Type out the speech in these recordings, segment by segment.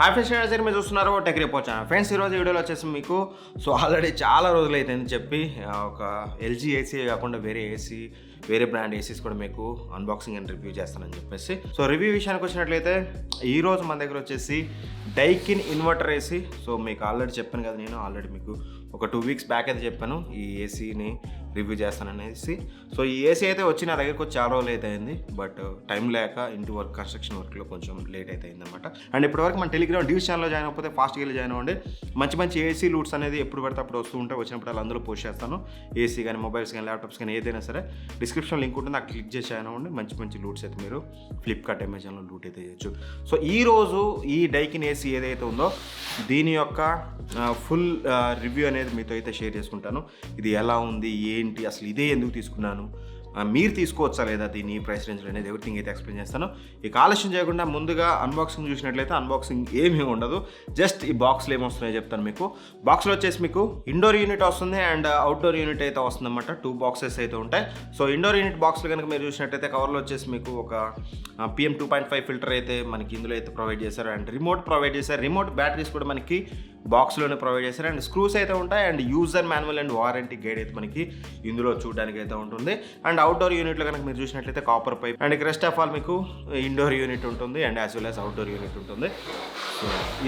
Hi friends, మీరు చూస్తున్నారు tech report channel. Friends, ఈరోజు వీడియోలో వచ్చేసి మీకు ఆల్రెడీ చాలా రోజులు అయితేంది చెప్పి ఒక ఎల్జీ ఏసీ కాకుండా వేరే బ్రాండ్ ఏసీస్ కూడా మీకు అన్బాక్సింగ్ అండ్ రివ్యూ చేస్తానని చెప్పేసి. రివ్యూ విషయానికి వచ్చినట్లయితే ఈరోజు మన దగ్గర వచ్చేసి డైకిన్ ఇన్వర్టర్ ఏసీ. మీకు ఆల్రెడీ చెప్పాను కదా, నేను ఆల్రెడీ మీకు ఒక 2 వీక్స్ బ్యాక్ అయితే చెప్పాను ఈ ఏసీని రివ్యూ చేస్తాననేసి. ఈ ఏసీ అయితే వచ్చి నా దగ్గరకు వచ్చి చాలా రోజులు అయితే అయింది, బట్ టైం లేక ఇంటి వర్క్ కన్స్ట్రక్షన్ వర్క్లో కొంచెం లేట్ అయితే అయిందన్నమాట. అండ్ ఇప్పటివరకు మన టెలిగ్రామ్ డ్యూస్ ఛానల్లో జాయిన్ అయిపోతే ఫాస్ట్గా వెళ్ళి జాయిన్ అవ్వండి. మంచి ఏసీ లూట్స్ అనేది ఎప్పుడు పడితే అప్పుడు వస్తూ ఉంటాయి. వచ్చినప్పుడు అలా అందులో పోస్ట్ చేస్తాను. ఏసీ కానీ, మొబైల్స్ కానీ, ల్యాప్టాప్స్ కానీ ఏదైనా సరే డిస్క్రిప్షన్ లింక్ ఉంటుంది, నాకు క్లిక్ చేసి జాయిన్ అవ్వండి. మంచి లూట్స్ అయితే మీరు ఫ్లిప్కార్ట్, అమెజాన్లో లూట్ అయితే చేయొచ్చు. ఈరోజు ఈ డైకిన్ ఏసీ ఏదైతే ఉందో దీని యొక్క ఫుల్ రివ్యూ అనేది మీతో అయితే షేర్ చేసుకుంటాను. ఇది ఎలా ఉంది, ఏంటి, అసలు ఇదే ఎందుకు తీసుకున్నాను, మీరు తీసుకోవచ్చా లేదా దీని ప్రైస్ రేంజ్లో అనేది ఎవ్రీథింగ్ అయితే ఎక్స్ప్లెయిన్ చేస్తాను. ఇక ఆలస్యం చేయకుండా ముందుగా అన్బాక్సింగ్ చూసినట్లయితే అన్బాక్సింగ్ ఏమీ ఉండదు, జస్ట్ ఈ బాక్స్లో ఏమొస్తున్నాయో చెప్తాను మీకు. బాక్స్లో వచ్చేసి మీకు ఇండోర్ యూనిట్ వస్తుంది అండ్ అవుట్డోర్ యూనిట్ అయితే వస్తుంది అన్నమాట. 2 బాక్సెస్ అయితే ఉంటాయి. ఇండోర్ యూనిట్ బాక్స్లో కనుక మీరు చూసినట్టయితే కవర్లో వచ్చేసి మీకు ఒక PM 2.5 ఫిల్టర్ అయితే మనకి ఇందులో అయితే ప్రొవైడ్ చేశారు. అండ్ రిమోట్ ప్రొవైడ్ చేశారు. రిమోట్ బ్యాటరీస్ కూడా మనకి బాక్స్లోనే ప్రొవైడ్ చేశారు. అండ్ స్క్రూస్ అయితే ఉంటాయి. And user manual and warranty guide అయితే మనకి ఇందులో చూడడానికి అయితే ఉంటుంది. అండ్ అవుట్డోర్ యూనిట్లో కనుక మీరు చూసినట్లయితే copper pipe and rest of all మీకు ఇండోర్ యూనిట్ ఉంటుంది and as well as outdoor unit ఉంటుంది.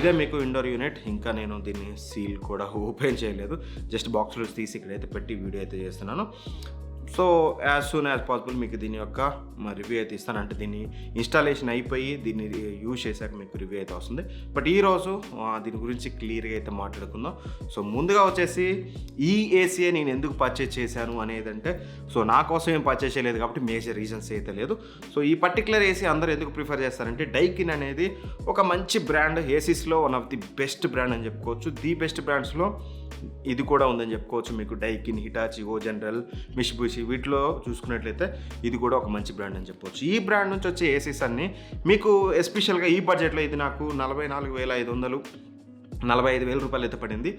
ఇదే మీకు ఇండోర్ యూనిట్. ఇంకా నేను దీన్ని సీల్ కూడా ఓపెన్ చేయలేదు, జస్ట్ బాక్స్లో తీసి ఇక్కడైతే పెట్టి వీడియో అయితే చేస్తున్నాను. యాజ్ సూన్ యాజ్ పాసిబుల్ మీకు దీని యొక్క రివ్యూ అయితే ఇస్తాను. అంటే దీన్ని ఇన్స్టాలేషన్ అయిపోయి దీన్ని యూజ్ చేశాక మీకు రివ్యూ అయితే వస్తుంది. బట్ ఈరోజు దీని గురించి క్లియర్గా అయితే మాట్లాడుకుందాం. ముందుగా వచ్చేసి ఈ ఏసీఏ నేను ఎందుకు పర్చేజ్ చేశాను అనేదంటే, నా కోసం ఏం పర్చేజ్ చేయలేదు కాబట్టి మేజర్ రీజన్స్ అయితే లేదు. ఈ పర్టికులర్ ఏసీ అందరూ ఎందుకు ప్రిఫర్ చేస్తారంటే, డైకిన్ అనేది ఒక మంచి బ్రాండ్, ఏసీస్లో one of the best brand అని చెప్పుకోవచ్చు. ది బెస్ట్ బ్రాండ్స్లో ఇది కూడా ఉందని చెప్పుకోవచ్చు. మీకు డైకిన్, హిటాచి, ఓ జనరల్, మిషిబుషి వీటిలో చూసుకున్నట్లయితే ఇది కూడా ఒక మంచి బ్రాండ్ అని చెప్పవచ్చు. ఈ బ్రాండ్ నుంచి వచ్చే ఏసీస్ అన్ని మీకు ఎస్పెషల్గా ఈ బడ్జెట్లో ఇది నాకు 44,500 45,000 రూపాయలు అయితే పడింది.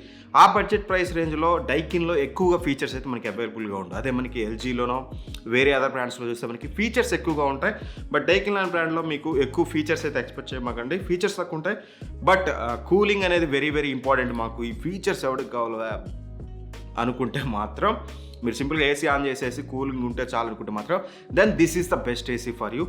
ఆ బడ్జెట్ ప్రైస్ రేంజ్లో డైకిన్లో ఎక్కువగా ఫీచర్స్ అయితే మనకి అవైలబుల్గా ఉండవు. అదే మనకి ఎల్జీలోనో వేరే అదర్ బ్రాండ్స్లో చూస్తే మనకి ఫీచర్స్ ఎక్కువగా ఉంటాయి. బట్ డైకిన్ అనే బ్రాండ్లో మీకు ఎక్కువ ఫీచర్స్ అయితే ఎక్స్పెక్ట్ చేయమాకండి. ఫీచర్స్ తక్కువ ఉంటాయి, బట్ కూలింగ్ అనేది వెరీ ఇంపార్టెంట్. మాకు ఈ ఫీచర్స్ ఎవరికి కావాలో అనుకుంటే మాత్రం మీరు సింపుల్గా ఏసీ ఆన్ చేసేసి కూలింగ్ ఉంటే చాలు అనుకుంటే మాత్రం then this is the best AC for you.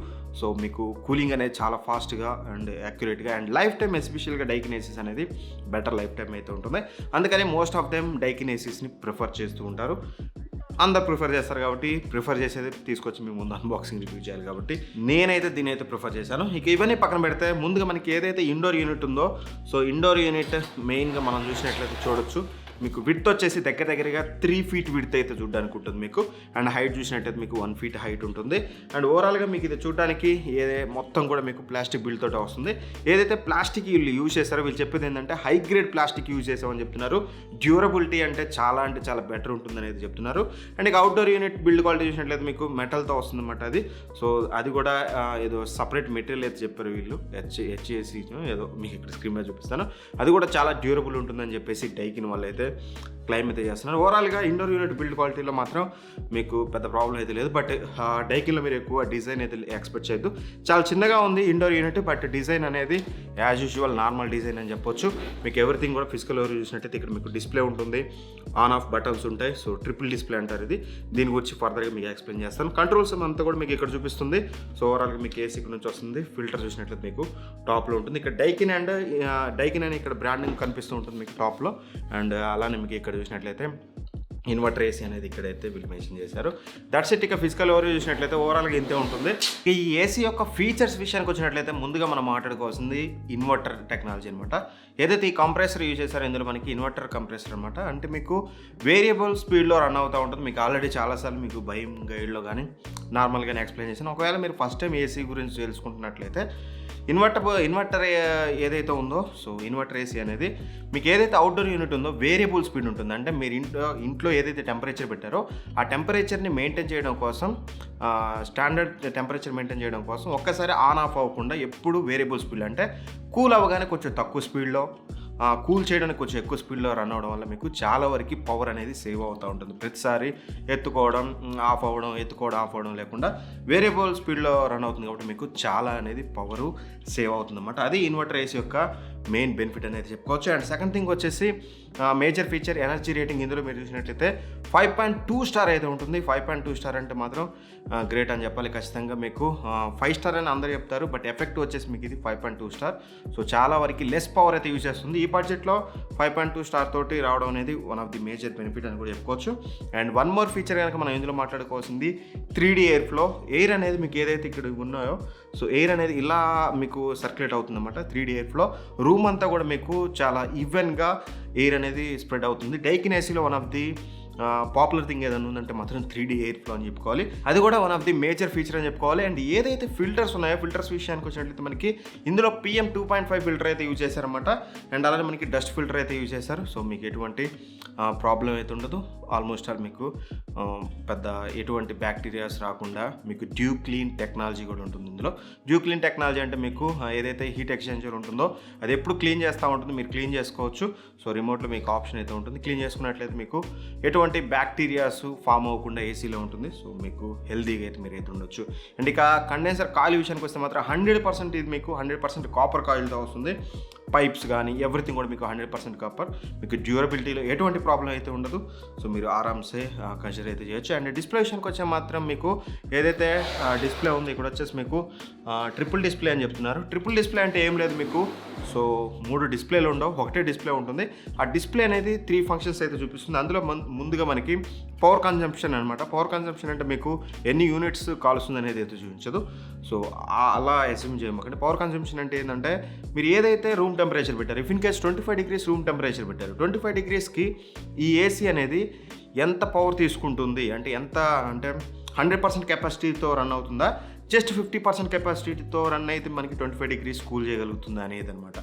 మీకు కూలింగ్ అనేది చాలా ఫాస్ట్గా అండ్ యాక్యురేట్గా అండ్ లైఫ్ టైం, ఎస్పెషల్గా డైకిన్ ఏసీస్ అనేది బెటర్ లైఫ్ టైం అయితే ఉంటుంది. అందుకని మోస్ట్ ఆఫ్ దెమ్ డైకిన్ ఏసీస్ని ప్రిఫర్ చేస్తూ ఉంటారు. అందరు ప్రిఫర్ చేస్తారు కాబట్టి ప్రిఫర్ చేసేది తీసుకొచ్చి మీ ముందు అన్బాక్సింగ్ రివ్యూ చేయాలి కాబట్టి నేనైతే దీని అయితే ప్రిఫర్ చేశాను. ఇక ఇవన్నీ పక్కన పెడితే ముందుగా మనకి ఏదైతే ఇండోర్ యూనిట్ ఉందో, ఇండోర్ యూనిట్ మెయిన్గా మనం చూసినట్లయితే చూడొచ్చు మీకు విడ్త్ వచ్చేసి దగ్గరగా 3 feet విడ్త్ అయితే చూడడానికి ఉంటుంది మీకు. అండ్ హైట్ చూసినట్టయితే మీకు 1 feet హైట్ ఉంటుంది. అండ్ ఓవరాల్గా మీకు ఇది చూడడానికి మొత్తం కూడా మీకు ప్లాస్టిక్ బిల్డ్ తోటి వస్తుంది. ఏదైతే ప్లాస్టిక్ వీళ్ళు యూజ్ చేస్తారో వీళ్ళు చెప్పేది ఏంటంటే హై గ్రేడ్ ప్లాస్టిక్ యూజ్ చేసామని చెప్తున్నారు. డ్యూరబిలిటీ అంటే చాలా బెటర్ ఉంటుంది అనేది చెప్తున్నారు. అండ్ ఇక అవుట్డోర్ యూనిట్ బిల్డ్ క్వాలిటీ చూసినట్లయితే మీకు మెటల్తో వస్తుంది అన్నమాట. అది కూడా ఏదో సపరేట్ మెటీరియల్ అయితే చెప్పారు వీళ్ళు, HAC ఏదో మీకు ఇక్కడ స్క్రీన్ మీద చూపిస్తాను. అది కూడా చాలా డ్యూరబుల్ ఉంటుందని చెప్పేసి డైకిన్ వాళ్ళు అయితే క్లైమ్ అయితే చేస్తున్నారు. ఓవరాల్గా ఇండోర్ యూనిట్ బిల్డ్ క్వాలిటీలో మాత్రం మీకు పెద్ద ప్రాబ్లం అయితే లేదు. బట్ డైకిన్లో మీరు ఎక్కువ డిజైన్ అయితే ఎక్స్పెక్ట్ చేయొద్దు. చాలా చిన్నగా ఉంది ఇండోర్ యూనిట్, బట్ డిజైన్ అనేది యాజ్ యూజువల్ నార్మల్ డిజైన్ అని చెప్పొచ్చు. మీకు ఎవ్రీథింగ్ కూడా ఫిజికల్ ఓవర్ చూసినట్టయితే ఇక్కడ మీకు డిస్ప్లే ఉంటుంది, ఆన్ ఆఫ్ బటన్స్ ఉంటాయి. ట్రిపుల్ డిస్ప్లే అంటారు ఇది. దీని గురించి ఫర్దర్గా మీకు ఎక్స్ప్లెయిన్ చేస్తాను. కంట్రోల్స్ అంతా కూడా మీకు ఇక్కడ చూపిస్తుంది. ఓవరాల్గా మీకు ఏసీ ఇక్కడ నుంచి వస్తుంది. ఫిల్టర్ చూసినట్లయితే మీకు టాప్లో ఉంటుంది. ఇక్కడ డైకిన్ అని ఇక్కడ బ్రాండింగ్ కనిపిస్తూ ఉంటుంది మీకు టాప్లో. అండ్ అలానే మీకు ఇక్కడ చూసినట్లయితే ఇన్వర్టర్ ఏసీ అనేది ఇక్కడైతే వీళ్ళు మెన్షన్ చేశారు. That's it. ఇక ఫిజికల్ ఓవర్ చూసినట్లయితే ఓవరాల్గా ఇంతే ఉంటుంది. ఈ ఏసీ యొక్క ఫీచర్స్ విషయానికి వచ్చినట్లయితే ముందుగా మనం మాట్లాడుకోవాల్సింది ఇన్వర్టర్ టెక్నాలజీ అనమాట. ఏదైతే ఈ కంప్రెసర్ యూజ్ చేశారో ఇందులో మనకి ఇన్వర్టర్ కంప్రెసర్ అనమాట. అంటే మీకు వేరియబుల్ స్పీడ్లో రన్ అవుతూ ఉంటుంది. మీకు ఆల్రెడీ చాలాసార్లు మీకు భయం గైడ్లో కానీ నార్మల్గానే ఎక్స్ప్లెయిన్ చేశాను. ఒకవేళ మీరు ఫస్ట్ టైం ఏసీ గురించి తెలుసుకుంటున్నట్లయితే ఇన్వర్టర్ ఏదైతే ఉందో ఇన్వర్టర్ ఏసీ అనేది మీకు ఏదైతే అవుట్డోర్ యూనిట్ ఉందో వేరియబుల్ స్పీడ్ ఉంటుంది. అంటే మీరు ఇంట్లో ఏదైతే టెంపరేచర్ పెట్టారో ఆ టెంపరేచర్ని మెయింటైన్ చేయడం కోసం, స్టాండర్డ్ టెంపరేచర్ మెయింటైన్ చేయడం కోసం ఒక్కసారి ఆన్ ఆఫ్ అవ్వకుండా ఎప్పుడు వేరియబుల్ స్పీడ్, అంటే కూల్ అవ్వగానే కొంచెం తక్కువ స్పీడ్లో, కూల్ చేయడానికి కొంచెం ఎక్కువ స్పీడ్లో రన్ అవ్వడం వల్ల మీకు చాలా వరకు పవర్ అనేది సేవ్ అవుతూ ఉంటుంది. ప్రతిసారి ఎత్తుకోవడం ఆఫ్ అవ్వడం లేకుండా వేరియబుల్ స్పీడ్లో రన్ అవుతుంది కాబట్టి మీకు చాలా అనేది పవరు సేవ్ అవుతుంది అన్నమాట. అది ఇన్వర్టర్ ఏసీ యొక్క మెయిన్ బెనిఫిట్ అనేది చెప్పుకోవచ్చు. అండ్ సెకండ్ థింగ్ వచ్చేసి మేజర్ ఫీచర్ ఎనర్జీ రేటింగ్. ఇందులో మీరు చూసినట్లయితే 5.2 స్టార్ అయితే ఉంటుంది. 5.2 స్టార్ అంటే మాత్రం గ్రేట్ అని చెప్పాలి. ఖచ్చితంగా మీకు 5 స్టార్ అని అందరూ చెప్తారు, బట్ ఎఫెక్ట్ వచ్చేసి మీకు ఇది 5.2 స్టార్. సో చాలా వరకు లెస్ పవర్ అయితే యూజ్ చేస్తుంది. ఈ బడ్జెట్లో 5.2 స్టార్ తోటి రావడం అనేది one of the major benefit అని కూడా చెప్పుకోవచ్చు. అండ్ వన్ మోర్ ఫీచర్ కనుక మనం ఇందులో మాట్లాడుకోవాల్సింది 3D ఎయిర్ ఫ్లో. ఎయిర్ అనేది మీకు ఏదైతే ఇక్కడ ఉన్నాయో, సో ఎయిర్ అనేది ఇలా మీకు సర్క్యులేట్ అవుతుందన్నమాట. 3D ఎయిర్ ఫ్లో రూమ్ అంతా కూడా మీకు చాలా ఈవెన్గా ఎయిర్ అనేది స్ప్రెడ్ అవుతుంది. డైకిన్ ఏసీలో one of the popular thing ఏదైనా ఉందంటే మాత్రం 3D ఎయిర్ ఫ్లో అని చెప్పుకోవాలి. అది కూడా one of the major feature అని చెప్పుకోవాలి. అండ్ ఏదైతే ఫిల్టర్స్ ఉన్నాయో, ఫిల్టర్స్ విషయానికి వచ్చినట్లయితే మనకి ఇందులో PM 2.5 ఫిల్టర్ అయితే యూజ్ చేశారన్నమాట. అండ్ అలానే మనకి డస్ట్ ఫిల్టర్ అయితే యూజ్ చేశారు. సో మీకు ఎటువంటి ప్రాబ్లం అయితే ఉండదు. ఆల్మోస్ట్ ఆల్ మీకు పెద్ద ఎటువంటి బ్యాక్టీరియాస్ రాకుండా మీకు డ్యూ క్లీన్ టెక్నాలజీ కూడా ఉంటుంది ఇందులో. డ్యూ క్లీన్ టెక్నాలజీ అంటే మీకు ఏదైతే హీట్ ఎక్స్చేంజర్ ఉంటుందో అది ఎప్పుడు క్లీన్ చేస్తూ ఉంటుంది, మీరు క్లీన్ చేసుకోవచ్చు. సో రిమోట్లో మీకు ఆప్షన్ అయితే ఉంటుంది. క్లీన్ చేసుకున్నట్లయితే మీకు ఎటువంటి బ్యాక్టీరియాస్ ఫామ్ అవ్వకుండా ఏసీలో ఉంటుంది. సో మీకు హెల్దీగా అయితే మీరు అయితే ఉండొచ్చు. అండ్ ఇక కండెన్సర్ కాయిల్ విషయానికి వస్తే మాత్రం 100% ఇది మీకు 100% కాపర్ కాయిల్తో వస్తుంది. పైప్స్ కానీ ఎవ్రీథింగ్ కూడా మీకు 100% కాపర్. మీకు డ్యూరబిలిటీలో ఎటువంటి ప్రాబ్లం అయితే ఉండదు. సో మీరు ఆరామ్సే కన్సిడర్ అయితే చేయొచ్చు. అండ్ డిస్ప్లే విషయానికి వచ్చే మాత్రం మీకు ఏదైతే డిస్ప్లే ఉంది, ఇక్కడ వచ్చేసి మీకు ట్రిపుల్ డిస్ప్లే అని చెప్తున్నారు. ట్రిపుల్ డిస్ప్లే అంటే ఏం లేదు మీకు, సో 3 డిస్ప్లేలు ఉండవు, ఒకటే డిస్ప్లే ఉంటుంది. ఆ డిస్ప్లే అనేది 3 ఫంక్షన్స్ అయితే చూపిస్తుంది. అందులో ముందుగా మనకి పవర్ కన్జంప్షన్ అనమాట. పవర్ కన్జంప్షన్ అంటే మీకు ఎన్ని యూనిట్స్ కాలుస్తుంది అనేది అయితే చూపించదు. సో అలా అస్యూమ్ చేయమంటే పవర్ కన్జంప్షన్ అంటే ఏంటంటే మీరు ఏదైతే రూమ్ టెంపరేచర్ పెట్టారు, if in case 25 degrees room temperature పెట్టారు, 25 degreesకి ఈ ఏసీ అనేది ఎంత పవర్ తీసుకుంటుంది అంటే 100% కెపాసిటీతో రన్ అవుతుందా, జస్ట్ 50% కెపాసిటీతో రన్ అయితే మనకి 25 degrees కూల్ చేయగలుగుతుందా అనేది అనమాట.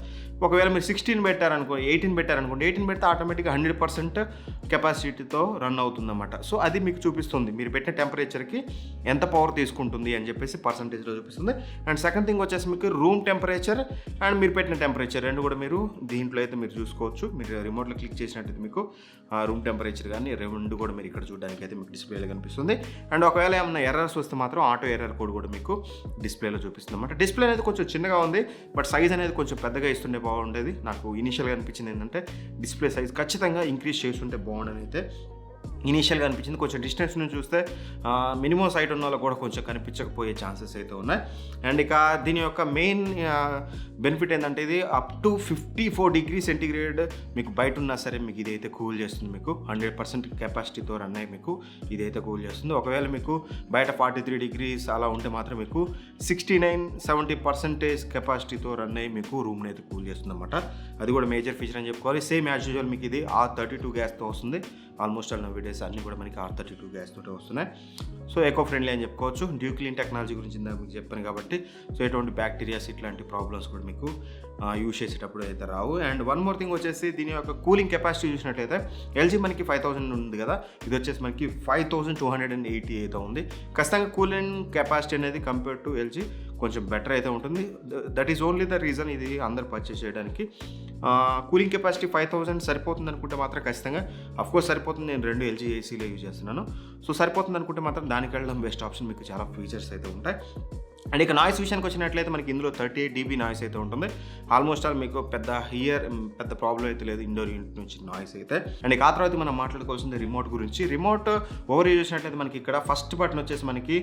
ఒకవేళ మీరు 16 పెట్టారనుకో, 18 పెట్టారనుకోండి, 18 పెడితే ఆటోమేటిక్గా 100% కెపాసిటీతో రన్ అవుతుందన్నమాట. సో అది మీకు చూపిస్తుంది మీరు పెట్టిన టెంపరేచర్కి ఎంత పవర్ తీసుకుంటుంది అని చెప్పేసి పర్సంటేజ్లో చూపిస్తుంది. అండ్ సెకండ్ థింగ్ వచ్చేసి మీకు రూమ్ టెంపరేచర్ అండ్ మీరు పెట్టిన టెంపరేచర్ రెండు కూడా మీరు దీంట్లో అయితే మీరు చూసుకోవచ్చు. మీరు రిమోట్లో క్లిక్ చేసినట్టయితే మీకు రూమ్ టెంపరేచర్ కానీ రెండు కూడా మీరు ఇక్కడ చూడడానికి అయితే మీకు డిస్ప్లేలో కనిపిస్తుంది. అండ్ ఒకవేళ ఏమన్నా ఎర్రర్స్ వస్తే మాత్రం ఆటో ఎర్రర్ కోడ్ కూడా మీకు డిస్ప్లేలో చూపిస్తుంది అన్నమాట. డిస్ప్లే అనేది కొంచెం చిన్నగా ఉంది, బట్ సైజ్ అనేది కొంచెం పెద్దగా ఇస్తుండే బాగుండేది. నాకు ఇనీషియల్గా అనిపించింది ఏంటంటే డిస్ప్లే సైజ్ ఖచ్చితంగా ఇంక్రీజ్ చేస్తుంటే బాగుండని అయితే ఇనీషియల్గా అనిపించింది. కొంచెం డిస్టెన్స్ నుంచి చూస్తే మినిమం సైట్ ఉన్న వాళ్ళకి కూడా కొంచెం కనిపించకపోయే ఛాన్సెస్ అయితే ఉన్నాయి. అండ్ ఇక దీని యొక్క మెయిన్ బెనిఫిట్ ఏంటంటే ఇది అప్ టు 54 degrees సెంటిగ్రేడ్ మీకు బయట ఉన్నా సరే మీకు ఇదైతే కూల్ చేస్తుంది. మీకు 100% కెపాసిటీతో రన్ అయ్యి మీకు ఇదైతే కూల్ చేస్తుంది. ఒకవేళ మీకు బయట 43 degrees అలా ఉంటే మాత్రం మీకు 69-70% కెపాసిటీతో రన్ అయ్యి మీకు రూమ్ని అయితే కూల్ చేస్తుంది అనమాట. అది కూడా మేజర్ ఫీచర్ అని చెప్పుకోవాలి. సేమ్ యాజ్ యూజువల్ మీకు ఇది R32 గ్యాస్తో వస్తుంది. ఆల్మోస్ట్ ఆల్ వీడియోస్ అన్నీ కూడా మనకి R32 గ్యాస్ తోటే వస్తున్నాయి. సో ఎకో ఫ్రెండ్లీ అని చెప్పుకోవచ్చు. డ్యూ క్లీన్ టెక్నాలజీ గురించి మీకు చెప్పాను కాబట్టి సో ఎటువంటి బ్యాక్టీరియాస్ ఇట్లాంటి ప్రాబ్లమ్స్ కూడా మీకు యూజ్ చేసేటప్పుడు అయితే రావు. అండ్ వన్ మోర్ థింగ్ వచ్చేసి దీని యొక్క కూలింగ్ కెపాసిటీ చూసినట్లయితే ఎల్జీ మనకి 5000 ఉంది కదా, ఇది వచ్చేసి మనకి 5280 అయితే ఉంది. ఖచ్చితంగా కూలింగ్ కెపాసిటీ అనేది కంపేర్ టు ఎల్జీ కొంచెం బెటర్ అయితే ఉంటుంది. That is only the reason ఇది అందరు పర్చేస్ చేయడానికి. కూలింగ్ కెపాసిటీ 5000 సరిపోతుంది అనుకుంటే మాత్రం ఖచ్చితంగా అఫ్కోర్స్ సరిపోతుంది. నేను 2 ఎల్జీ ఏసీలో యూజ్ చేస్తున్నాను. సో సరిపోతుంది అనుకుంటే మాత్రం దానికి వెళ్ళడం బెస్ట్ ఆప్షన్. మీకు చాలా ఫీచర్స్ అయితే ఉంటాయి. అండ్ ఇక నాయిస్ విషయానికి వచ్చినట్లయితే మనకి ఇందులో 38 dB నాయిస్ అయితే ఉంటుంది. ఆల్మోస్ట్ ఆల్ మీకు పెద్ద ప్రాబ్లం అయితే లేదు ఇండోర్ యూనిట్ నుంచి నాయిస్ అయితే. అండ్ ఇక ఆ తర్వాత మనం మాట్లాడుకోవాల్సింది రిమోట్ గురించి. రిమోట్ ఓవర్ యూజ్ చేసినట్లయితే మనకి ఇక్కడ ఫస్ట్ బటన్ వచ్చేసి మనకి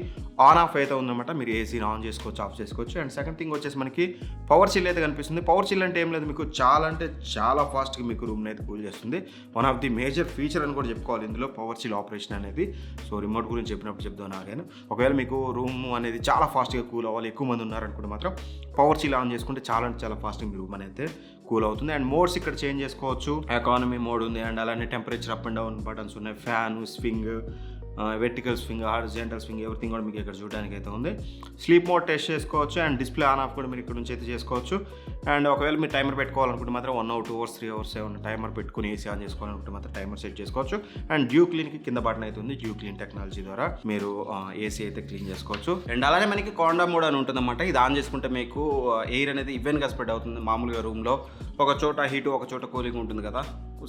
ఆన్ ఆఫ్ అయితే ఉందన్నమాట. మీరు ఏసీని ఆన్ చేసుకోవచ్చు, ఆఫ్ చేసుకోవచ్చు. అండ్ సెకండ్ థింగ్ వచ్చేసి మనకి పవర్ చిల్ అయితే కనిపిస్తుంది. పవర్ చిల్ అంటే ఏం లేదు, మీకు చాలా ఫాస్ట్గా మీకు రూమ్ని అయితే కూల్ చేస్తుంది. One of the major feature అని కూడా చెప్పుకోవాలి ఇందులో పవర్ చిల్ ఆపరేషన్ అనేది. సో రిమోట్ గురించి చెప్పినప్పుడు చెప్తాను ఆగాను. ఒకవేళ మీకు రూమ్ అనేది చాలా ఫాస్ట్గా కూల్ అవ్వాలి, ఎక్కువ మంది ఉన్నారనుకుంటే మాత్రం పవర్ చిల్ ఆన్ చేసుకుంటే చాలా ఫాస్ట్గా మీ రూమ్ అనేది కూల్ అవుతుంది. అండ్ మోడ్స్ ఇక్కడ చేంజ్ చేసుకోవచ్చు. ఎకానమీ మోడ్ ఉంది, అండ్ అలానే temperature up and down buttons ఉన్నాయి, fan, swing, vertical swing, horizontal swing, everything కూడా మీకు ఇక్కడ చూడడానికి అయితే ఉంది. స్లీప్ మోడ్ టెస్ట్ చేసుకోవచ్చు. అండ్ డిస్ప్లే ఆన్ ఆఫ్ కూడా మీరు ఇక్కడ నుంచి అయితే చేసుకోవచ్చు. అండ్ ఒకవేళ మీరు టైమర్ పెట్టుకోవాలనుకుంటే మాత్రం 1 hour, 2 hours, 3 hours ఏమన్నా టైమర్ పెట్టుకుని ఏసీ ఆన్ చేసుకోవాలనుకుంటే మాత్రం టైమర్ సెట్ చేసుకోవచ్చు. అండ్ డ్యూ క్లీన్కి కింద బటన్ అయితే ఉంది. డ్యూ క్లీన్ టెక్నాలజీ ద్వారా మీరు ఏసీ అయితే క్లీన్ చేసుకోవచ్చు. అండ్ అలానే మనకి కాండా మోడ్ అని ఉంటుందన్నమాట. ఇది ఆన్ చేసుకుంటే మీకు ఎయిర్ అనేది ఈవెన్గా స్ప్రెడ్ అవుతుంది. మామూలుగా రూమ్లో ఒక చోట హీటు ఒక చోట కూలింగ్ ఉంటుంది కదా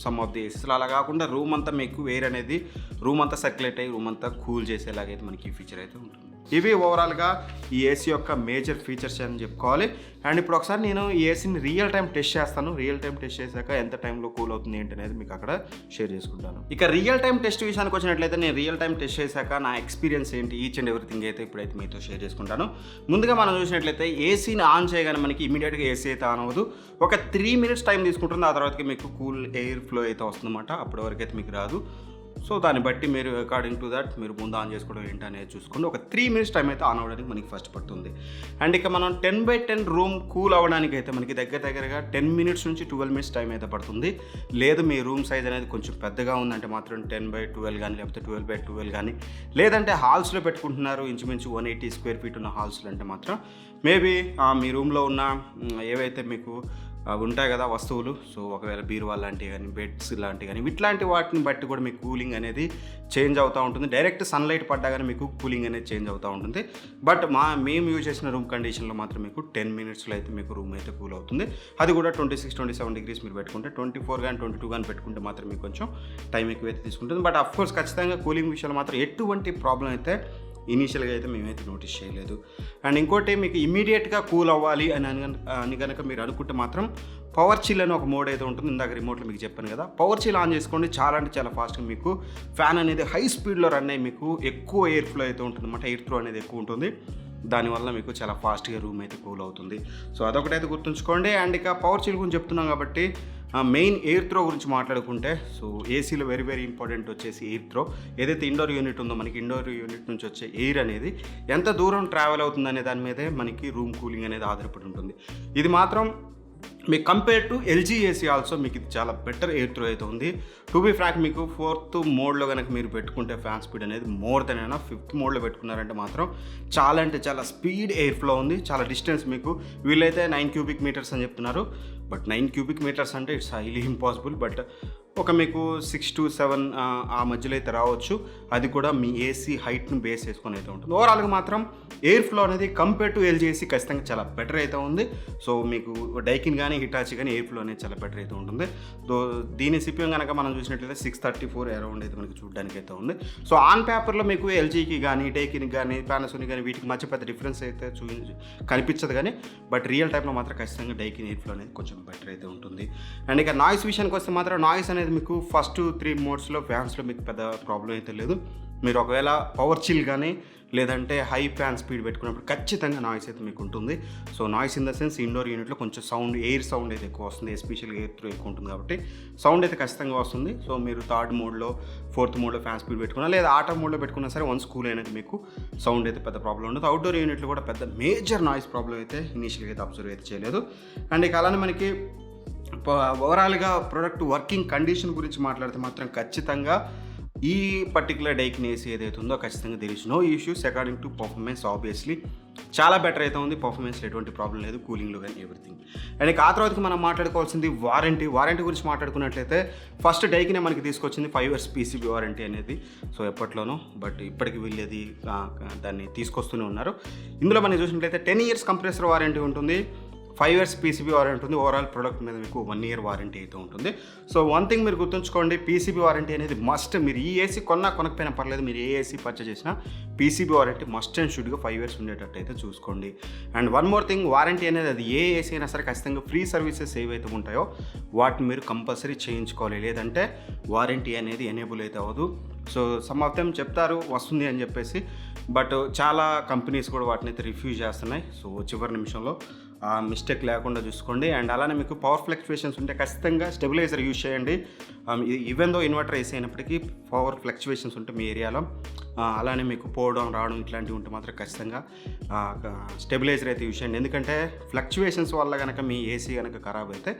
సమ్ ఆఫ్ ది ఏసీస్లో, అలా కాకుండా రూమ్ అంతా మీకు ఎయిర్ అనేది రూమ్ అంతా సర్క్యులేట్ అయ్యి రూమ్ అంతా కూల్ చేసేలాగైతే మనకి ఈ ఫీచర్ అయితే ఉంటుంది. ఇవి ఓవరాల్గా ఈ ఏసీ యొక్క మేజర్ ఫీచర్స్ అని చెప్పుకోవాలి. అండ్ ఇప్పుడు ఒకసారి నేను ఈ ఏసీని రియల్ టైం టెస్ట్ చేస్తాను. రియల్ టైం టెస్ట్ చేశాక ఎంత టైంలో కూల్ అవుతుంది ఏంటి అనేది మీకు అక్కడ షేర్ చేసుకుంటాను. ఇక రియల్ టైం టెస్ట్ విషయానికి వచ్చినట్లయితే నేను రియల్ టైం టెస్ట్ చేశాక నా ఎక్స్పీరియన్స్ ఏంటి ఈచ్ అండ్ ఎవ్రీథింగ్ అయితే ఇప్పుడైతే మీతో షేర్ చేసుకుంటాను. ముందుగా మనం చూసినట్లయితే ఏసీని ఆన్ చేయగానే మనకి ఇమీడియట్గా ఏసీ అయితే ఆన్ అవ్వదు. ఒక 3 minutes టైం తీసుకుంటుంది. ఆ తర్వాతకి మీకు కూల్ ఎయిర్ ఫ్లో అయితే వస్తుందన్నమాట. అప్పటి వరకు అయితే మీకు రాదు. సో దాన్ని బట్టి మీరు అకార్డింగ్ టు దట్ మీరు ముందు ఆన్ చేసుకోవడం ఏంటి అనేది చూసుకోండి. ఒక 3 minutes టైం అయితే ఆన్ అవ్వడానికి మనకి ఫస్ట్ పడుతుంది. అండ్ ఇక మనం 10/10 రూమ్ కూల్ అవ్వడానికి అయితే మనకి దగ్గరగా 10 minutes నుంచి 12 minutes టైం అయితే పడుతుంది. లేదు మీ రూమ్ సైజ్ అనేది కొంచెం పెద్దగా ఉందంటే మాత్రం 10/12 కానీ లేకపోతే 12/12 కానీ, లేదంటే హాల్స్లో పెట్టుకుంటున్నారు ఇంచుమించు 180 square feet ఉన్న హాల్స్లో అంటే మాత్రం మేబీ మీ రూమ్లో ఉన్న ఏవైతే మీకు ఉంటాయి కదా వస్తువులు, సో ఒకవేళ బీరువా లాంటివి కానీ బెడ్స్ లాంటివి కానీ ఇట్లాంటి వాటిని బట్టి కూడా మీకు కూలింగ్ అనేది చేంజ్ అవుతూ ఉంటుంది. డైరెక్ట్ సన్లైట్ పడ్డా కానీ మీకు కూలింగ్ అనేది చేంజ్ అవుతూ ఉంటుంది. బట్ మేము యూజ్ చేసిన రూమ్ కండిషన్లో మాత్రం మీకు 10 minutesలో అయితే మీకు రూమ్ అయితే కూల్ అవుతుంది. అది కూడా 26-27 degrees మీరు పెట్టుకుంటే, 24 కానీ 22 కానీ పెట్టుకుంటే మాత్రం మీకు కొంచెం టైం ఎక్కువ అయితే తీసుకుంటుంది. బట్ అఫ్కోర్స్ ఖచ్చితంగా కూలింగ్ విషయంలో మాత్రం ఎటువంటి ప్రాబ్లం అయితే ఇనీషియల్గా అయితే మేమైతే నోటీస్ చేయలేదు. అండ్ ఇంకోటి మీకు ఇమీడియట్గా కూల్ అవ్వాలి అని కనుక మీరు అనుకుంటే మాత్రం పవర్ చిల్ అని ఒక మోడ్ అయితే ఉంటుంది. ఇందాక రిమోట్లో మీకు చెప్పాను కదా, పవర్ చిల్ ఆన్ చేసుకోండి. చాలా అంటే చాలా ఫాస్ట్గా మీకు ఫ్యాన్ అనేది హై స్పీడ్లో రన్ అయ్యి మీకు ఎక్కువ ఎయిర్ ఫ్లో అయితే ఉంటుంది అన్నమాట. ఎయిర్ ఫ్లో అనేది ఎక్కువ ఉంటుంది. దానివల్ల మీకు చాలా ఫాస్ట్గా రూమ్ అయితే కూల్ అవుతుంది. సో అదొకటైతే గుర్తుంచుకోండి. అండ్ ఇక పవర్ చిల్ గురించి చెప్తున్నాం కాబట్టి మెయిన్ ఎయిర్ త్రో గురించి మాట్లాడుకుంటే, సో ఏసీలో వెరీ ఇంపార్టెంట్ వచ్చేసి ఎయిర్ త్రో. ఏదైతే ఇండోర్ యూనిట్ ఉందో మనకి ఇండోర్ యూనిట్ నుంచి వచ్చే ఎయిర్ అనేది ఎంత దూరం ట్రావెల్ అవుతుందనే దాని మీదే మనకి రూమ్ కూలింగ్ అనేది ఆధారపడి ఉంటుంది. ఇది మాత్రం మీకు compare to LG AC also మీకు ఇది చాలా బెటర్ ఎయిర్ త్రో అయితే ఉంది. టు బీ ఫ్రాంక్ మీకు 4th మోడ్లో కనుక మీరు పెట్టుకుంటే ఫ్యాన్ స్పీడ్ అనేది మోర్ దెన్ అయినా 5th మోడ్లో పెట్టుకున్నారంటే మాత్రం చాలా అంటే చాలా స్పీడ్ ఎయిర్ ఫ్లో ఉంది. చాలా డిస్టెన్స్ మీకు వీళ్ళైతే 9 cubic meters అని చెప్తున్నారు. బట్ 9 cubic meters అంటే ఇట్స్ హైలీ ఇంపాసిబుల్. బట్ ఒక మీకు 6 to 7 ఆ మధ్యలో అయితే రావచ్చు. అది కూడా మీ ఏసీ హైట్ను బేస్ చేసుకొని అయితే ఉంటుంది. ఓవరాల్గా మాత్రం ఎయిర్ ఫ్లో అనేది కంపేర్ టు ఎల్జీ ఏసీ ఖచ్చితంగా చాలా బెటర్ అయితే ఉంది. సో మీకు డైకిన్ కానీ హిటాచి కానీ ఎయిర్ ఫ్లో అనేది చాలా బెటర్ అయితే ఉంటుంది. దీని సిపిఎం కనుక మనం చూసినట్లయితే 634 అరౌండ్ అయితే మనకి చూడడానికి అయితే ఉంది. సో ఆన్ పేపర్లో మీకు ఎల్జీకి కానీ డైకిన్కి కానీ పానాసోనిక్ కానీ వీటికి మధ్య పెద్ద డిఫరెన్స్ అయితే కనిపించదు కానీ, బట్ రియల్ టైంలో మాత్రం ఖచ్చితంగా డైకిన్ ఎయిర్ ఫ్లో అనేది కొంచెం బెటర్ అయితే ఉంటుంది. అండ్ ఇక నాయిస్ విషయానికి వస్తే మాత్రం నాయిస్ అనేది మీకు ఫస్ట్ 3 మోడ్స్లో ఫ్యాన్స్లో మీకు పెద్ద ప్రాబ్లం అయితే లేదు. మీరు ఒకవేళ పవర్ చిల్ కానీ లేదంటే హై ఫ్యాన్ స్పీడ్ పెట్టుకున్నప్పుడు ఖచ్చితంగా నాయిస్ అయితే మీకు ఉంటుంది. So noise in the sense indoor యూనిట్లో కొంచెం ఎయిర్ సౌండ్ అయితే ఎక్కువ వస్తుంది. ఎస్పెషల్గా ఎయిర్ త్రో ఎక్కువ ఉంటుంది కాబట్టి సౌండ్ అయితే ఖచ్చితంగా వస్తుంది. సో మీరు 3rd మోడ్లో 4th మోడ్లో ఫ్యాన్ స్పీడ్ పెట్టుకున్నా లేదా ఆటో మోడ్లో పెట్టుకున్నా సరే వన్స్ కూల్ అయినాక మీకు సౌండ్ అయితే పెద్ద ప్రాబ్లం ఉండదు. అవుట్డోర్ యూనిట్లో కూడా పెద్ద మేజర్ నాయిస్ ప్రాబ్లం అయితే ఇనీషియల్గా అయితే అబ్జర్వ్ అయితే చేయలేదు. అండ్ ఇక అలానే మనకి ఓవరాల్గా ప్రోడక్ట్ వర్కింగ్ కండిషన్ గురించి మాట్లాడితే మాత్రం ఖచ్చితంగా ఈ పర్టికులర్ డైకిన్ ఏసీ ఏదైతే ఉందో ఖచ్చితంగా there is no issues according to performance. Obviously చాలా బెటర్ అయితే ఉంది. పర్ఫార్మెన్స్లో ఎటువంటి ప్రాబ్లం లేదు, కూలింగ్లో కానీ ఎవ్రీథింగ్. అండ్ ఆ తర్వాతకి మనం మాట్లాడుకోవాల్సింది వారంటీ గురించి మాట్లాడుకున్నట్లయితే ఫస్ట్ డైకినే మనకి తీసుకొచ్చింది 5 years పీసీబీ వారంటీ అనేది. సో ఎప్పట్లోనో బట్ ఇప్పటికి వీళ్ళది దాన్ని తీసుకొస్తూనే ఉన్నారు. ఇందులో మనం చూసినట్లయితే 10 years కంప్రెసర్ వారంటీ ఉంటుంది, 5 years పీసీబీ వారంటీ ఉంటుంది. ఓవరాల్ ప్రోడక్ట్ మీద మీకు 1 year వారంటీ అయితే ఉంటుంది. సో వన్ థింగ్ మీరు గుర్తుంచుకోండి, పీసీబీ వారంటీ అనేది మస్ట్. మీరు ఈ ఏసీ కొనకపోయినా పర్లేదు, మీరు ఏ ఏసీ పర్చేస్ చేసినా పీసీబీ వారంటీ మస్ట్ అండ్ షుడ్గా 5 years ఉండేటట్టు అయితే చూసుకోండి. And one more thing, warranty అనేది అది ఏ ఏసీ అయినా సరే ఖచ్చితంగా ఫ్రీ సర్వీసెస్ ఏవైతే ఉంటాయో వాటిని మీరు కంపల్సరీ చేయించుకోవాలి, లేదంటే వారంటీ అనేది ఎనేబుల్ అయితే అవ్వదు. సో సమ్ ఆఫ్ దెమ్ చెప్తారు వస్తుంది అని చెప్పేసి, బట్ చాలా కంపెనీస్ కూడా వాటిని అయితే రిఫ్యూజ్ చేస్తున్నాయి. సో చివరి నిమిషంలో మిస్టేక్ లేకుండా చూసుకోండి. అండ్ అలానే మీకు పవర్ ఫ్లక్చువేషన్స్ ఉంటే ఖచ్చితంగా స్టెబిలైజర్ యూజ్ చేయండి. ఈవెన్ దో ఇన్వర్టర్ ఏసీ అయినప్పటికీ పవర్ ఫ్లక్చువేషన్స్ ఉంటే మీ ఏరియాలో, అలానే మీకు పోవడం రావడం ఇట్లాంటివి ఉంటే మాత్రం ఖచ్చితంగా స్టెబిలైజర్ అయితే యూజ్ చేయండి. ఎందుకంటే ఫ్లక్చువేషన్స్ వల్ల కనుక మీ ఏసీ కనుక ఖరాబ్ అయితే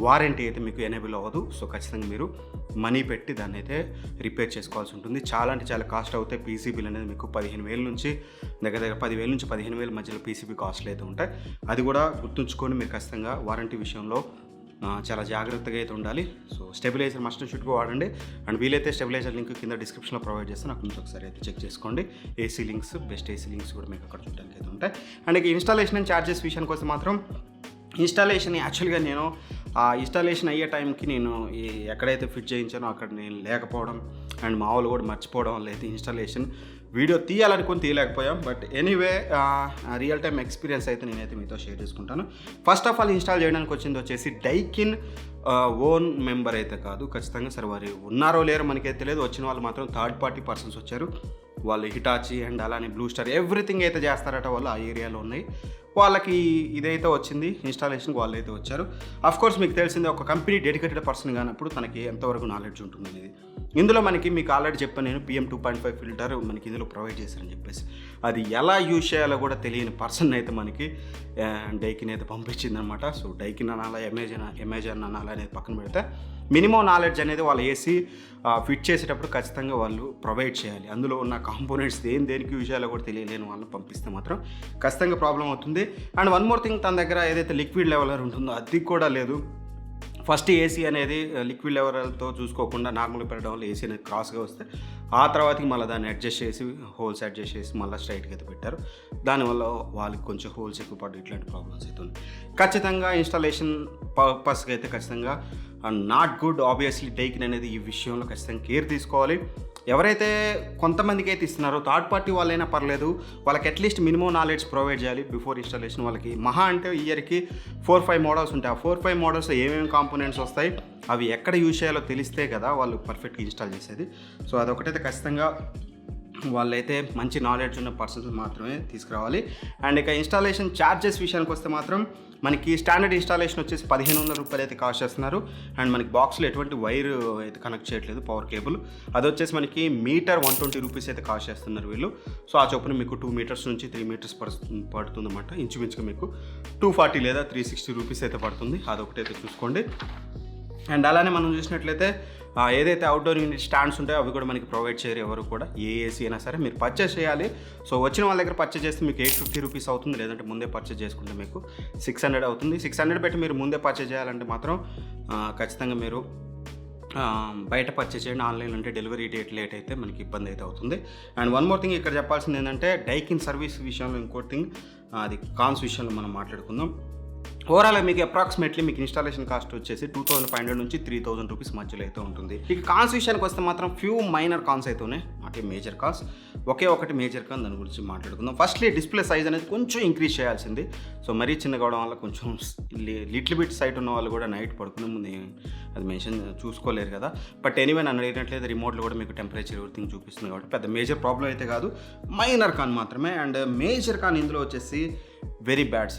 వారంటీ అయితే మీకు ఎనేబుల్ అవ్వదు. సో ఖచ్చితంగా మీరు మనీ పెట్టి దాన్ని అయితే రిపేర్ చేసుకోవాల్సి ఉంటుంది. చాలా అంటే చాలా కాస్ట్ అవుతాయి. పీసీబీలు అనేది మీకు 15,000 నుంచి దగ్గర 10,000 నుంచి 15,000 మధ్యలో పీసీబీ కాస్ట్లు అయితే ఉంటాయి. అది కూడా గుర్తుంచుకొని మీరు ఖచ్చితంగా వారంటీ విషయంలో చాలా జాగ్రత్తగా అయితే ఉండాలి. సో స్టెబిలైజర్ మస్ట్ అండ్ షుడ్గా వాడండి. అండ్ వీలైతే స్టెబిలైజర్ లింక్ కింద డిస్క్రిప్షన్లో ప్రొవైడ్ చేస్తాను, అక్కడ నుంచి ఒకసారి అయితే చెక్ చేసుకోండి. AC links, best AC links కూడా మీకు అక్కడ చూడడానికి అయితే ఉంటాయి. అండ్ ఇక ఇన్స్టాలేషన్ అండ్ ఛార్జెస్ విషయానికి వస్తే మాత్రం ఇన్స్టాలేషన్ యాక్చువల్గా నేను ఇన్స్టాలేషన్ అయ్యే టైంకి నేను ఎక్కడైతే ఫిట్ చేయించానో అక్కడ నేను లేకపోవడం అండ్ మా వాళ్ళు కూడా మర్చిపోవడం వల్ల అయితే ఇన్స్టాలేషన్ వీడియో తీయాలనుకుని తీయలేకపోయాం. But anyway real time experience అయితే నేనైతే మీతో షేర్ చేసుకుంటాను. ఫస్ట్ ఆఫ్ ఆల్ ఇన్స్టాల్ చేయడానికి వచ్చింది వచ్చేసి డైకిన్ ఓన్ మెంబర్ అయితే కాదు, ఖచ్చితంగా సరే వారు ఉన్నారో లేరో మనకైతే తెలియదు. వచ్చిన వాళ్ళు మాత్రం థర్డ్ పార్టీ పర్సన్స్ వచ్చారు. వాళ్ళు హిటాచి అండ్ అలానే బ్లూ స్టార్ ఎవ్రీథింగ్ అయితే చేస్తారట వాళ్ళు ఆ ఏరియాలో ఉన్నాయి. వాళ్ళకి ఇదైతే వచ్చింది ఇన్స్టాలేషన్కి వాళ్ళు అయితే వచ్చారు. కోర్స్ మీకు తెలిసిందే, ఒక కంపెనీ డెడికేటెడ్ పర్సన్ కానప్పుడు తనకి ఎంతవరకు నాలెడ్జ్ ఉంటుంది అనేది. ఇందులో మనకి మీకు ఆల్రెడీ చెప్పాను నేను, PM 2.5 ఫిల్టర్ మనకి ఇందులో ప్రొవైడ్ చేశారని చెప్పేసి. అది ఎలా యూజ్ చేయాలో కూడా తెలియని పర్సన్ అయితే మనకి డైకిన్ అయితే పంపించిందనమాట. సో డైకిన్ అనాలా అమెజాన్ అనాలా అనేది పక్కన పెడితే మినిమం నాలెడ్జ్ అనేది వాళ్ళు ఏసీ ఫిట్ చేసేటప్పుడు ఖచ్చితంగా వాళ్ళు ప్రొవైడ్ చేయాలి. అందులో ఉన్న కాంపోనెంట్స్ దేనికి యూజ్ చేయాలో కూడా తెలియలేని వాళ్ళని పంపిస్తే మాత్రం ఖచ్చితంగా ప్రాబ్లం అవుతుంది. అండ్ వన్ మోర్ థింగ్, తన దగ్గర ఏదైతే లిక్విడ్ లెవెలర్ ఉంటుందో అది కూడా లేదు. ఫస్ట్ ఏసీ అనేది లిక్విడ్ లెవెల్తో చూసుకోకుండా నార్మల్గా పెట్టడం వల్ల ఏసీ అనేది క్రాస్గా వస్తే ఆ తర్వాతకి మళ్ళీ దాన్ని అడ్జస్ట్ చేసి హోల్స్ అడ్జస్ట్ చేసి మళ్ళీ స్ట్రైట్గా అయితే పెట్టారు. దానివల్ల వాళ్ళకి కొంచెం హోల్స్ ఎక్కువ పడ్డ ఇట్లాంటి ప్రాబ్లమ్స్ అయితే ఉన్నాయి. ఖచ్చితంగా ఇన్స్టాలేషన్ పర్పస్కి అయితే ఖచ్చితంగా నాట్ గుడ్. ఆబ్వియస్లీ డైకిన్ అనేది ఈ విషయంలో ఖచ్చితంగా కేర్ తీసుకోవాలి. ఎవరైతే కొంతమందికి అయితే ఇస్తున్నారో థర్డ్ పార్టీ వాళ్ళైనా పర్లేదు, వాళ్ళకి అట్లీస్ట్ మినిమం నాలెడ్జ్ ప్రొవైడ్ చేయాలి బిఫోర్ ఇన్స్టాలేషన్. వాళ్ళకి మహా అంటే ఇయర్కి 4-5 మోడల్స్ ఉంటాయి. ఆ 4-5 మోడల్స్ ఏమేమి కాంపోనెంట్స్ వస్తాయి, అవి ఎక్కడ యూజ్ చేయాలో తెలిస్తే కదా వాళ్ళు పర్ఫెక్ట్గా ఇన్స్టాల్ చేసేది. సో అదొకటైతే ఖచ్చితంగా వాళ్ళైతే మంచి నాలెడ్జ్ ఉన్న పర్సన్స్ మాత్రమే తీసుకురావాలి. అండ్ ఇక ఇన్స్టాలేషన్ ఛార్జెస్ విషయానికి వస్తే మాత్రం మనకి స్టాండర్డ్ ఇన్స్టాలేషన్ వచ్చేసి 1500 రూపాయలు అయితే కాస్ట్ చేస్తున్నారు. అండ్ మనకి బాక్స్లో ఎటువంటి వైర్ అయితే కనెక్ట్ చేయట్లేదు, పవర్ కేబుల్. అది వచ్చేసి మనకి మీటర్ 120 రూపీస్ అయితే కాస్ట్ చేస్తున్నారు వీళ్ళు. సో ఆ చొప్పున మీకు 2 మీటర్స్ నుంచి 3 మీటర్స్ పడుతుంది అన్నమాట. ఇంచుమించుగా మీకు 240 లేదా 360 రూపీస్ అయితే పడుతుంది. అదొకటైతే చూసుకోండి. అండ్ అలానే మనం చూసినట్లయితే ఏదైతే అవుట్డోర్ యూనిట్ స్టాండ్స్ ఉంటాయో అవి కూడా మనకి ప్రొవైడ్ చేయరు ఎవరు కూడా. ఏ ఏసీ అయినా సరే మీరు పర్చేస్ చేయాలి. సో వచ్చిన వాళ్ళ దగ్గర పర్చేస్ చేస్తే మీకు 850 రూపీస్ అవుతుంది. లేదంటే ముందే పర్చేస్ చేసుకుంటే మీకు 600 అవుతుంది. 600 పెట్టి మీరు ముందే పర్చేస్ చేయాలంటే మాత్రం ఖచ్చితంగా మీరు బయట పర్చేస్ చేయండి. ఆన్లైన్ అంటే డెలివరీ లేట్ అయితే మనకి ఇబ్బంది అయితే అవుతుంది. అండ్ వన్ మోర్ థింగ్ ఇక్కడ చెప్పాల్సింది ఏంటంటే డైకిన్ సర్వీస్ విషయంలో ఇంకోటి థింగ్, అది కాన్స్ విషయంలో మనం మాట్లాడుకుందాం. ఓవరాల్గా మీకు అప్రాక్సిమేట్లీ మీకు ఇన్స్టాలేషన్ కాస్ట్ వచ్చేసి 2500 నుంచి 3000 రూపీస్ మధ్యలో అయితే ఉంటుంది. ఇక కాన్స్ విషయానికి వస్తే మాత్రం ఫ్యూ మైనర్ కాన్స్ అయితే ఉన్నాయి, అంటే మేజర్ కాన్స్. ఒకటి మేజర్ కాన్, దాని గురించి మాట్లాడుకుందాం. ఫస్ట్లీ డిస్ప్లే సైజ్ అనేది కొంచెం ఇంక్రీజ్ చేయాల్సింది. సో మరీ చిన్నగా అవడం వల్ల కొంచెం లిటిల్ బిట్ సైట్ ఉన్న వాళ్ళు కూడా నైట్ పడుకునే ముందు అది మెన్షన్ చూసుకోలేరు కదా. బట్ ఎనీవే నన్ను అడిగినట్లయితే రిమోట్లో కూడా మీకు టెంపరేచర్ ఎవ్రీథింగ్ చూపిస్తుంది కాబట్టి పెద్ద మేజర్ ప్రాబ్లం అయితే కాదు, మైనర్ కాన్ మాత్రమే. అండ్ మేజర్ కాన్ ఇందులో వచ్చేసి very bad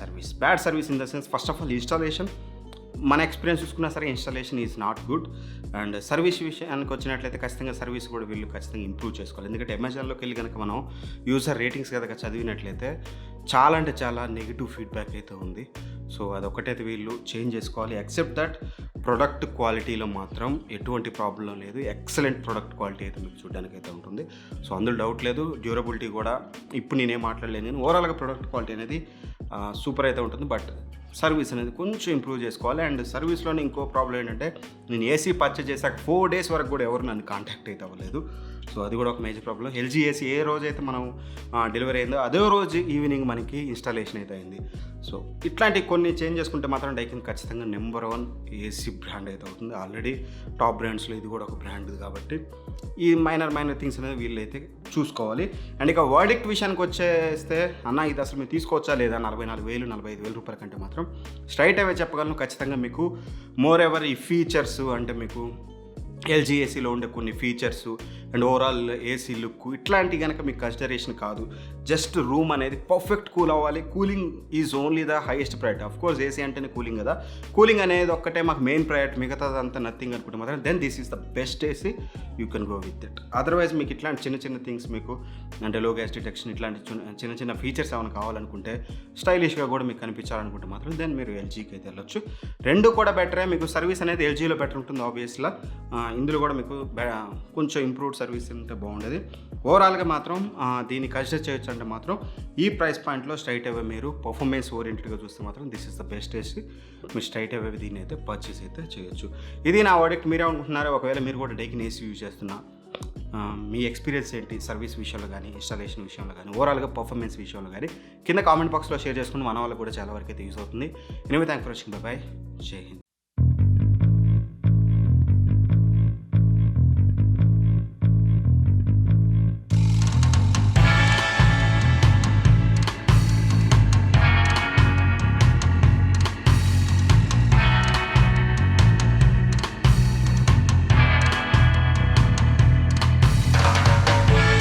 service in the sense, first of all installation మన ఎక్స్పీరియన్స్ చూసుకున్నా సరే installation is not good. And service విషయానికి వచ్చినట్లయితే ఖచ్చితంగా సర్వీస్ కూడా వీళ్ళు ఖచ్చితంగా ఇంప్రూవ్ చేసుకోవాలి. ఎందుకంటే అమెజాన్లోకి వెళ్ళి కనుక మనం యూజర్ రేటింగ్స్ కనుక చదివినట్లయితే చాలా అంటే చాలా నెగిటివ్ ఫీడ్బ్యాక్ అయితే ఉంది. సో అదొకటైతే వీళ్ళు చేంజ్ చేసుకోవాలి. ఎక్సెప్ట్ దట్ ప్రొడక్ట్ క్వాలిటీలో మాత్రం ఎటువంటి ప్రాబ్లం లేదు. ఎక్సలెంట్ ప్రొడక్ట్ క్వాలిటీ అయితే మీకు చూడడానికి అయితే ఉంటుంది. సో అందులో డౌట్ లేదు. డ్యూరబిలిటీ కూడా ఇప్పుడు నేనేం మాట్లాడలేను. నేను ఓవరాల్గా ప్రొడక్ట్ క్వాలిటీ అనేది సూపర్ అయితే ఉంటుంది. బట్ సర్వీస్ అనేది కొంచెం ఇంప్రూవ్ చేసుకోవాలి. అండ్ సర్వీస్లోనే ఇంకో ప్రాబ్లం ఏంటంటే నేను ఏసీ పర్చేజ్ చేశాక 4 days వరకు కూడా ఎవరు నన్ను కాంటాక్ట్ అయితే అవ్వలేదు. సో అది కూడా ఒక మేజర్ ప్రాబ్లం. ఎల్జీ ఏసీ ఏ రోజైతే మనం డెలివరీ అయిందో అదే రోజు ఈవినింగ్ మనకి ఇన్స్టాలేషన్ అయితే అయింది. సో ఇట్లాంటి కొన్ని చేంజ్ చేసుకుంటే మాత్రం డైకిన్ ఖచ్చితంగా నెంబర్ 1 ఏసీ బ్రాండ్ అయితే అవుతుంది. ఆల్రెడీ టాప్ బ్రాండ్స్లో ఇది కూడా ఒక బ్రాండ్ కాబట్టి ఈ మైనర్ థింగ్స్ అనేది వీళ్ళైతే చూసుకోవాలి. అండ్ ఇక వర్డిక్ట్ విషయానికి వచ్చేస్తే అన్న ఇది అసలు మీరు తీసుకోవచ్చా లేదా 44,000 45,000 రూపాయల కంటే మాత్రం స్ట్రైట్ అవే చెప్పగలను. ఖచ్చితంగా మీకు మోర్ ఎవర్ ఈ ఫీచర్స్ అంటే మీకు ఎల్జీ ఏసీలో ఉండే కొన్ని features and overall AC look ఇట్లాంటివి కనుక మీకు కన్సిడరేషన్ కాదు. జస్ట్ రూమ్ అనేది పర్ఫెక్ట్ కూల్ అవ్వాలి. Cooling is only the highest priority. Of course AC అంటేనే కూలింగ్ కదా. కూలింగ్ అనేది ఒక్కటే మాకు మెయిన్ ప్రయారిటీ, మిగతాదంతా నథింగ్ అనుకుంటే మాత్రం then this is the best AC. You can go with it. Otherwise మీకు ఇట్లాంటి చిన్న థింగ్స్ మీకు అంటే లో గ్యాస్ డిటెక్షన్ ఇట్లాంటి చిన్న ఫీచర్స్ ఏమైనా కావాలనుకుంటే స్టైలిష్గా కూడా మీకు కనిపించాలనుకుంటే మాత్రం దెన్ మీరు ఎల్జీకి అయితే వెళ్ళొచ్చు. రెండు కూడా బెటరే. మీకు సర్వీస్ అనేది ఎల్జీలో బెటర్ ఉంటుంది ఆబ్వియస్గా. ఇందులో కూడా మీకు కొంచెం ఇంప్రూవ్డ్ సర్వీస్ ఉంటే బాగుండేది. ఓవరాల్గా మాత్రం దీన్ని కన్సిడర్ చేయొచ్చు అంటే మాత్రం ఈ ప్రైస్ పాయింట్లో స్ట్రైట్ అవే మీరు పర్ఫార్మెన్స్ ఓరియంటెడ్గా చూస్తే మాత్రం this is the best AC. మీరు స్ట్రైట్ అవే దీన్ని అయితే పర్చేస్ అయితే చేయొచ్చు. ఇది నా వర్డిక్ట్. మీరే అనుకుంటున్నారో ఒకవేళ మీరు కూడా డైకిన్ ఏసీ యూజ్ చేస్తున్నా మీ ఎక్స్పీరియన్స్ ఏంటి సర్వీస్ విషయంలో కానీ ఇన్స్టాలేషన్ విషయంలో కానీ ఓవరాల్గా పర్ఫార్మెన్స్ విషయంలో కానీ కింద కామెంట్ బాక్స్లో షేర్ చేసుకుని మన వాళ్ళకి కూడా చాలా వరకు అయితే యూజ్ అవుతుంది. Anyway thank for watching. By. జై హింద్.